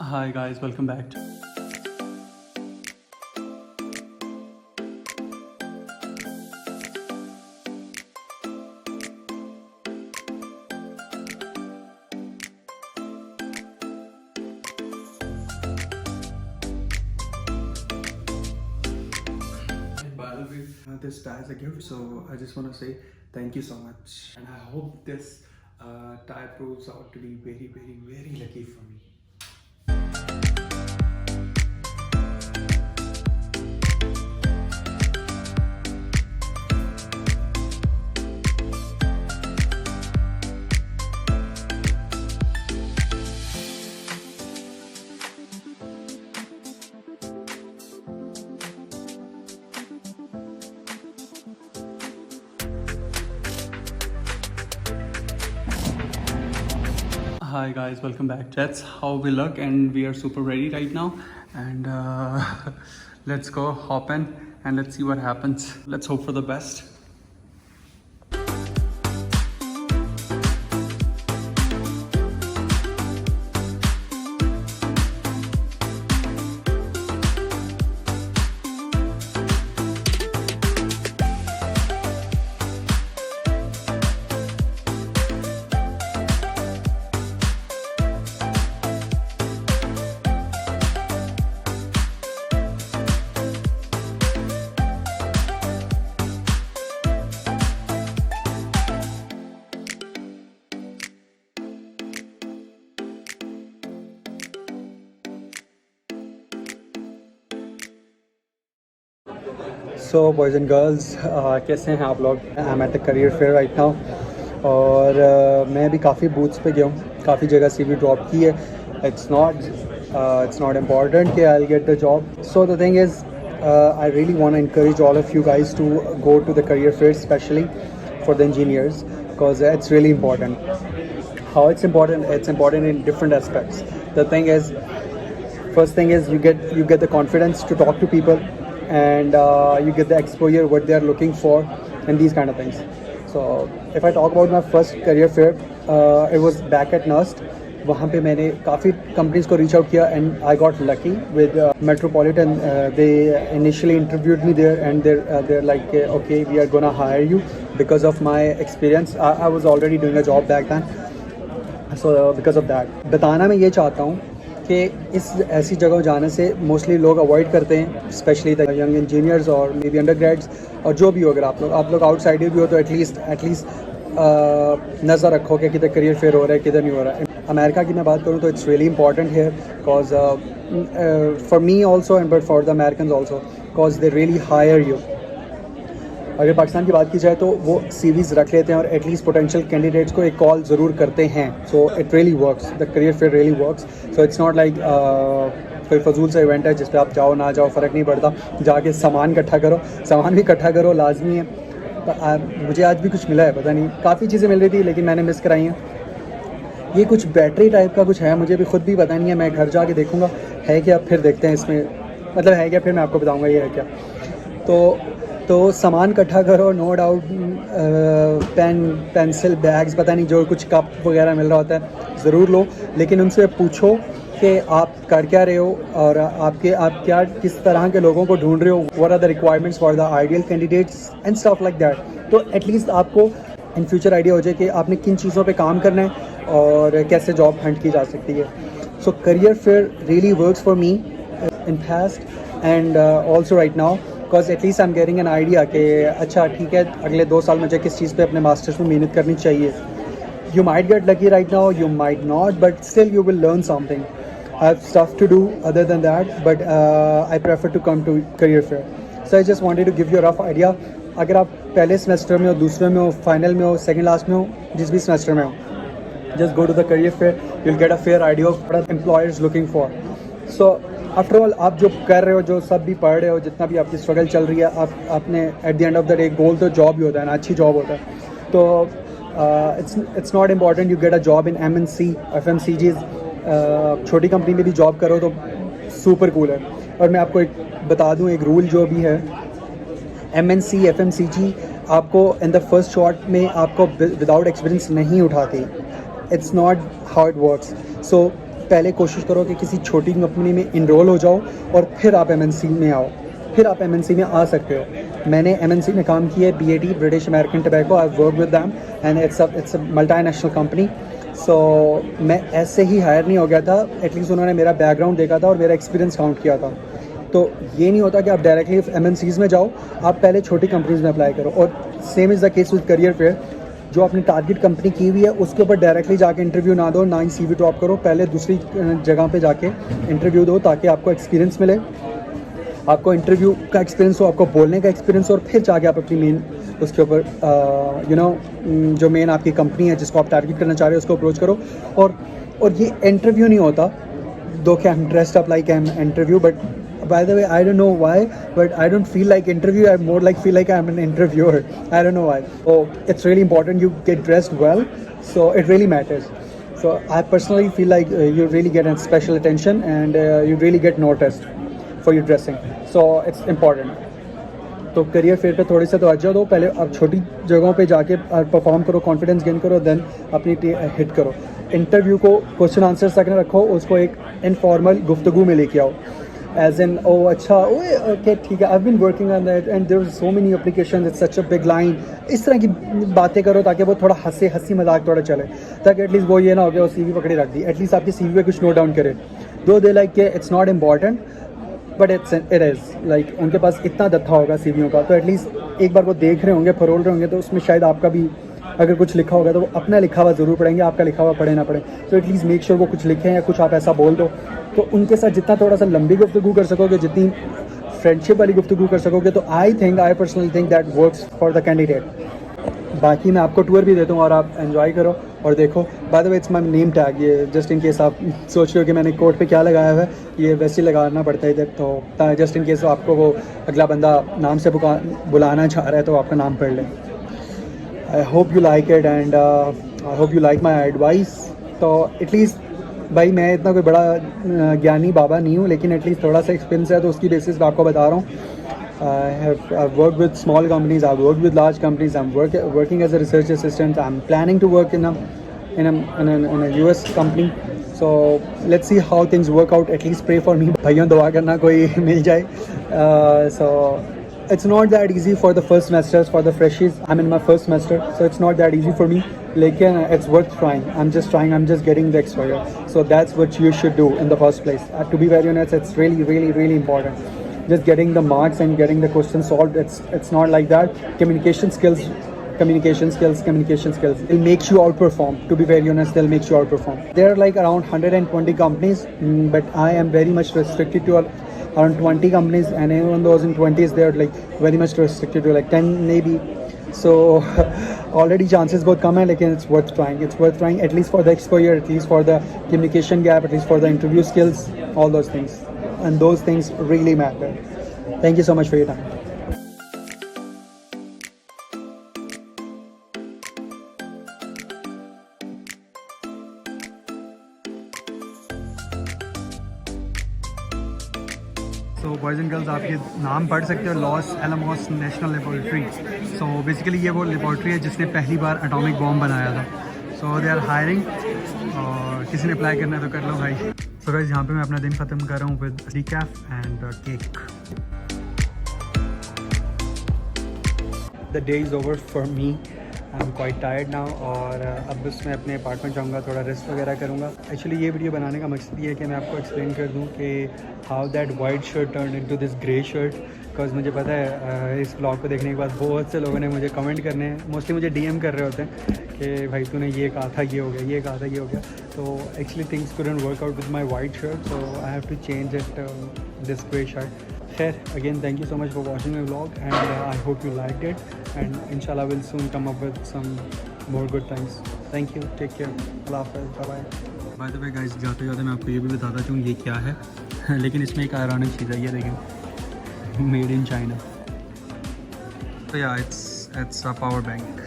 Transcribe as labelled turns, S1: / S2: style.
S1: Hi guys, welcome back. And by the way, this tie is a gift, so I just want to say thank you so much, and I hope this tie proves out to be very, very, very lucky for me. Hi guys, welcome back. That's how we look, and we are super ready right now. And let's go hop in and let's see what happens. Let's hope for the best. So boys and girls, कैसे हैं आप लोग? I am at the career fair right now, और मैं अभी काफ़ी booths पे गया हूँ, काफ़ी जगह CV ड्रॉप की है. इट्स नॉट इम्पॉर्टेंट कि I get the job. So the thing is, I really want to encourage all of you guys to go to the career fair, especially for the engineers, because it's really important. How it's important? It's important in different aspects. The thing is, first thing is you get the confidence to talk to people, and you get the exposure what they are looking for and these kind of things. So if I talk about my first career fair, it was back at NUST. वहाँ पे मैंने काफ़ी companies को reach out किया, and I got lucky with Metropolitan. They initially interviewed me there, and they're like okay, we are gonna hire you because of my experience. I was already doing a job back then. So because of that, बताना मैं ये चाहता हूँ कि इस ऐसी जगह जाने से मोस्टली लोग अवॉइड करते हैं, स्पेशली द यंग इंजीनियर्स और मे बी अंडर ग्रेड्स, और जो भी हो. अगर आप लोग आउटसाइडर भी हो तो एटलीस्ट नज़र रखो कि किधर करियर फेयर हो रहा है, किधर नहीं हो रहा है. अमेरिका की मैं बात करूँ तो इट्स रियली इंपॉर्टेंट है, because for me also and but for the American also, because they really hire you. अगर पाकिस्तान की बात की जाए तो वो CVs रख लेते हैं और एटलीस्ट पोटेंशियल कैंडिडेट्स को एक कॉल ज़रूर करते हैं. So it really works, the career fair really works. So it's not like कोई फजूल सा इवेंट है जिस पे आप जाओ ना जाओ फ़र्क नहीं पड़ता. जाके सामान इकट्ठा करो, सामान भी इकट्ठा करो, लाजमी है. मुझे आज भी कुछ मिला है, पता नहीं, काफ़ी चीज़ें मिल रही थी लेकिन मैंने मिस कराई हैं. ये कुछ बैटरी टाइप का कुछ है, मुझे भी खुद भी पता नहीं है. मैं घर जाके देखूँगा है क्या, फिर देखते हैं इसमें मतलब है क्या, फिर मैं आपको बताऊँगा ये है क्या. तो सामान इकट्ठा करो, नो डाउट. पेंसिल, बैग्स, पता नहीं, जो कुछ कप वगैरह मिल रहा होता है ज़रूर लो, लेकिन उनसे पूछो कि आप कर क्या रहे हो और आप क्या किस तरह के लोगों को ढूंढ रहे हो, what are the requirements for the ideal candidates and stuff like that. तो एटलीस्ट आपको इन फ्यूचर आइडिया हो जाए कि आपने किन चीज़ों पे काम करना है और कैसे जॉब हंट की जा सकती है. सो career fair really works for me in past and also right now, because at least I am getting an idea कि अच्छा ठीक है, अगले 2 साल मुझे किस चीज़ पे अपने मास्टर्स में मेहनत करनी चाहिए. You might get lucky right now, you might not, but still you will learn something. I have stuff to do other than that, but I prefer to come to career fair. So I just wanted to give you a rough idea. अगर आप पहले semester में हो, दूसरे में हो, final में हो, सेकेंड लास्ट में हो, जिस भी सेमेस्टर में हो, just go to the career fair, you'll get a fair idea of what employers looking for. So after all, आप जो कर रहे हो, जो सब भी पढ़ रहे हो, जितना भी आपकी स्ट्रगल चल रही है, आपने at the end of the day goal तो जॉब ही होता है ना, अच्छी जॉब होता है. तो it's not important you get a job in MNC, FMCGs. छोटी कंपनी में भी जॉब करो तो सुपर कूल है. और मैं आपको एक बता दूँ, एक रूल जो भी है, MNC, FMCG आपको इन द फर्स्ट शॉट में आपको विदाउट एक्सपीरियंस नहीं उठाती. It's not how it works. So पहले कोशिश करो कि किसी छोटी कंपनी में इनरोल हो जाओ और फिर आप MNC में आओ, फिर आप MNC में आ सकते हो। मैंने MNC में काम किया है, BAT, British American tobacco, I work with them and it's a multinational company. So मैं ऐसे ही हायर नहीं हो गया था, एटलीस्ट उन्होंने मेरा बैकग्राउंड देखा था और मेरा एक्सपीरियंस काउंट किया था। तो ये नहीं होता कि आप डायरेक्टली MNCs में जाओ, आप पहले छोटी कंपनीज़ में अप्लाई करो। और same is the case with career fair, जो आपने टारगेट कंपनी की हुई है उसके ऊपर डायरेक्टली जाके इंटरव्यू ना दो, ना ही CV ड्रॉप करो, पहले दूसरी जगह पे जाके इंटरव्यू दो ताकि आपको एक्सपीरियंस मिले, आपको इंटरव्यू का एक्सपीरियंस हो, आपको बोलने का एक्सपीरियंस हो, और फिर जाके आप अपनी मेन उसके ऊपर जो मेन आपकी कंपनी है जिसको आप टारगेट करना चाह रहे हो उसको अप्रोच करो। और ये इंटरव्यू नहीं होता, दो कि I'm dressed up like I'm interview, but by the way, I don't know why, but I don't feel like interview, I more like feel like I'm an interviewer. I don't know why. So it's really important you get dressed well, so it really matters. So I personally feel like you really get a special attention and you really get noticed for your dressing. So it's important. तो career fair पे थोड़ी सा तवज्जो दो, पहले आप छोटी जगहों पे जाके परफॉर्म करो, कॉन्फिडेंस गेन करो, देन अपनी हिट करो। इंटरव्यू को क्वेश्चन आंसर तक न रखो, उसको एक इनफॉर्मल गुफ्तगू में लेके आओ, एज इन ओ अच्छा ओए ओके ठीक है, I have been working on that and there are so many applications, it's such a big line. इस तरह की बातें करो ताकि वो थोड़ा हंसी मजाक थोड़ा चले, ताकि एटलीस्ट वो ये ना हो गया वो CV पकड़ी रख दी, एटलीस्ट आपकी CV पे कुछ नोट डाउन करे। दो they like it's not important but it is like उनके पास इतना दत्था होगा CVओं का, तो एटलीस्ट एक बार वो देख रहे होंगे, फरोल रहे होंगे, तो उसमें शायद आपका भी अगर कुछ लिखा होगा तो वो अपना लिखा हुआ ज़रूर पढ़ेंगे, आपका लिखा हुआ पढ़े ना पढ़े। तो एटलीस्ट मेक श्योर वो कुछ लिखें या कुछ आप ऐसा बोल दो, तो उनके साथ जितना थोड़ा सा लंबी गुफ्तगू कर सकोगे, जितनी फ्रेंडशिप वाली गुफ्तगू कर सकोगे, तो I personally think that works for the candidate. बाकी मैं आपको टूर भी देता हूँ और आप एंजॉय करो और देखो। By the way it's my name tag, ये जस्ट इन केस आप सोच रहे हो कि मैंने कोट पे क्या लगाया हुआ है, ये वैसे ही लगाना पड़ता है इधर, तो जस्ट इन केस आपको वो अगला बंदा नाम से बुलाना चाह रहा है तो आपका नाम पढ़ ले। I hope you like it and I hope you like my advice. तो एटलीस्ट भाई मैं इतना कोई बड़ा ज्ञानी बाबा नहीं हूँ, लेकिन एटलीस्ट थोड़ा सा एक्सपीरियंस है तो उसकी बेसिस पे आपको बता रहा हूँ। I've worked with small companies, I've worked with large companies, I'm working as a research assistant, I'm planning to work in a US company. So let's see how things work out. At least pray for me. भाइयों दुआ करना कोई मिल जाए। So it's not that easy for the first semesters, for the freshies. I'm in my first semester, so it's not that easy for me. Lekin it's worth trying. I'm just trying. I'm just getting the exposure. So that's what you should do in the first place. To be very honest, it's really important. Just getting the marks and getting the questions solved, it's not like that. Communication skills will make you outperform. To be very honest, they'll make you outperform. There are like around 120 companies, but I am very much restricted to around 20 companies, and even those in 20s they're like very much restricted to like 10 maybe. So already chances बहुत कम है, लेकिन it's worth trying at least for the exposure, at least for the communication gap, at least for the interview skills, all those things. And those things really matter. Thank you so much for your time. So boys and girls, आप ये नाम पढ़ सकते हो, loss Alamos national laboratory. So basically ये वो laboratory है जिसने पहली बार एटॉमिक बॉम्ब बनाया था। सो दे आर हायरिंग, और किसी ने अप्लाई करना है तो कर लो भाई। सो गाइस, यहाँ पे मैं अपना दिन ख़त्म कर रहा हूँ with recap and cake. The day is over for me, I am quite tired now, और अब बस मैं अपने अपार्टमेंट जाऊँगा, थोड़ा रेस्ट वगैरह करूँगा। एक्चुअली ये वीडियो बनाने का मकसद ये है कि मैं आपको एक्सप्लेन कर दूँ कि how that white shirt turn into this grey shirt. Because मुझे पता है इस ब्लॉग को देखने के बाद बहुत से लोगों ने मुझे कमेंट करने हैं, मोस्टली मुझे DM कर रहे होते हैं कि भाई तूने ये कहा था ये हो गया, ये कहा था ये हो गया। तो actually things couldn't work out with my white shirt, so I have to change it this grey shirt. Khair, again thank you so much for watching my vlog, and I hope you liked it, and inshallah we'll soon come up with some more good times. Thank you, take care, Allah Hafiz, bye bye. By the way guys, जाते जाते मैं आपको ये भी बताता चाहूँ ये क्या है लेकिन इसमें एक आयरॉनिक चीज़ है, ये देखें, मेड इन चाइना। तो या इट्स अ पावर बैंक।